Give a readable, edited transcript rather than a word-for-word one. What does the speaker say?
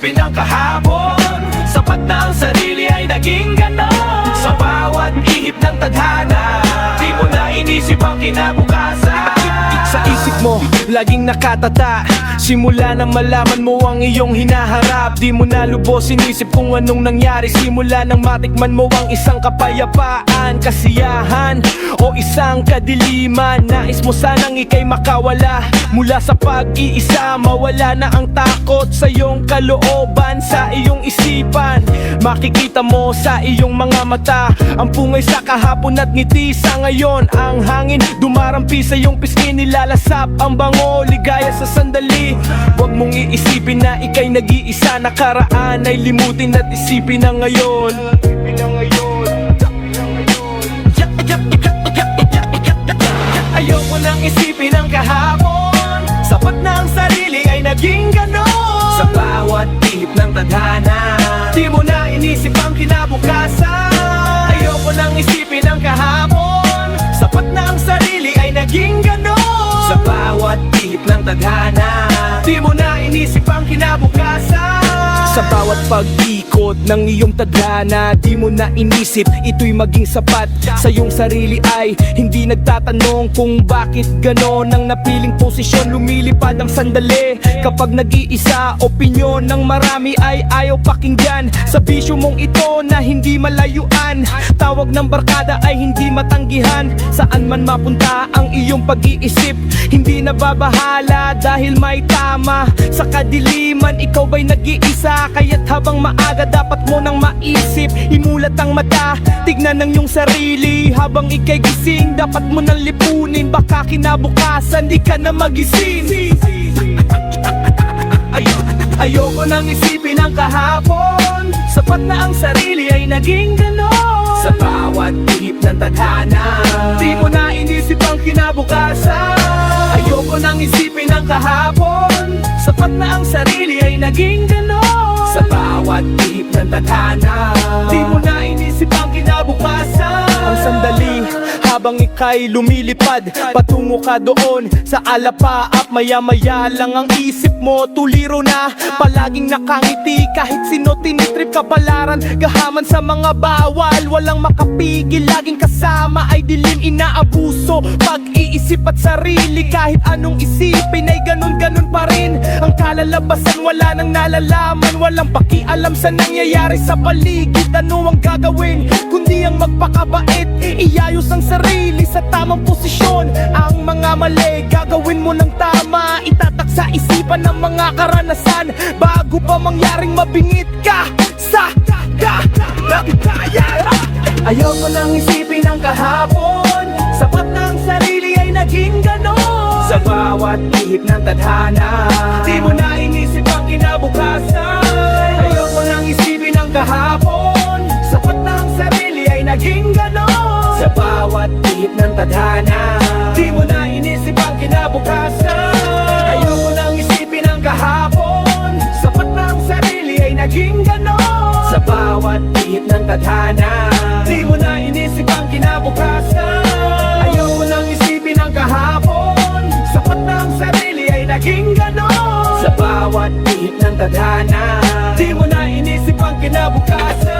isipin ang kahapon. Sapat na ang sarili ay naging ganon. Sa bawat ihip ng tadhana, di mo na inisip ang kinabukasan. Sa isip mo, laging nakatata. Simula na malaman mo ang iyong hinaharap. Di mo na lubos inisip kung anong nangyari. Simula nang matikman mo ang isang kapayapaan, kasiyahan o isang kadiliman. Nais mo sanang ika'y makawala mula sa pag-iisa. Mawala na ang takot sa iyong kalooban, sa iyong isipan. Makikita mo sa iyong mga mata ang pungay sa kahapon at ngiti sa ngayon. Ang hangin dumarampi sa iyong pisngi, nilalasap ang bango, ligaya sa sandali. Huwag mong iisipin na ika'y nag-iisa. Nakaraan ay limutin at isipin na ngayon. Ayoko nang isipin ang kahapon. Sapat na ang sarili ay naging ganon. Sa bawat ihip ng tadhana, di mo na inisip ang kinabukasan. Ayoko nang isipin ang kahapon. Sapat na ang sarili ay naging ganon. Sa bawat ihip ng tadhana, di mo na inisip ang kinabukasan. Sa bawat pag-ikot ng iyong tadhana, di mo na inisip ito'y maging sapat. Sa iyong sarili ay hindi nagtatanong kung bakit ganon ang napiling posisyon. Lumilipad ang sandali kapag nag-iisa. Opinyon ng marami ay ayaw pakinggan. Sa bisyo mong ito na hindi malayuan, tawag ng barkada ay hindi matanggihan. Saan man mapunta ang iyong pag-iisip, hindi nababahala dahil may tama. Sa kadiliman, ikaw ba'y nag-iisa? Kaya't habang maaga dapat mo nang maisip. Imulat ang mata, tignan ang iyong sarili. Habang ika'y gising, dapat mo nang lipunin. Baka kinabukasan di ka na magising. Ayoko nang isipin ang kahapon. Sapat na ang sarili ay naging ganon. Sa bawat ihip ng tadhana, di mo na inisip ang kinabukasan. Ayoko nang isipin ang kahapon. Sapat na ang sarili ay naging ganon. Sa bawat ihip ng tadhana, di mo na inisip ang kinabukasan. Ang sandali habang ika'y lumilipad, patungo ka doon sa alapaap. Maya-maya lang ang isip mo tuliro na. Palaging nakangiti kahit sino tinitrip kapalaran. Gahaman sa mga bawal, walang makapigil. Laging kasama ay dilim, inaabuso pag-iisip at sarili. Kahit anong isipin ay ganun-ganun pa rin ang kalalabasan. Wala nang nalalaman, walang pakialam sa nangyayari sa paligid. Ano ang gagawin kundi ang magpakabait, iayos ang sarili sa tamang posisyon. Ang mga mali gagawin mo ng tama, itatak sa isipan ng mga karanasan bago pa mangyaring mabingit ka sa kaya. Ayoko nang isipin ang kahapon. Sapat na ang sarili ay naging ganon. Sa bawat ihip ng tadhana, di mo na inisip ang kinabukasan. Ayoko nang isipin ang kahapon. Sapat na ang sarili ay naging ganon. Sa bawat ihip ng tadhana, di mo na inisip ang kinabukasan. Ayoko nang isipin ang kahapon. Sapat na ang sarili ay naging ganon. Sa bawat ihip ng tadhana, di mo na inisip ang kinabukasan. Ayoko nang isipin ang kahapon. Sapat na ang sarili ay naging ganon. Sa bawat ihip ng tadhana, di mo na inisip ang kinabukasan.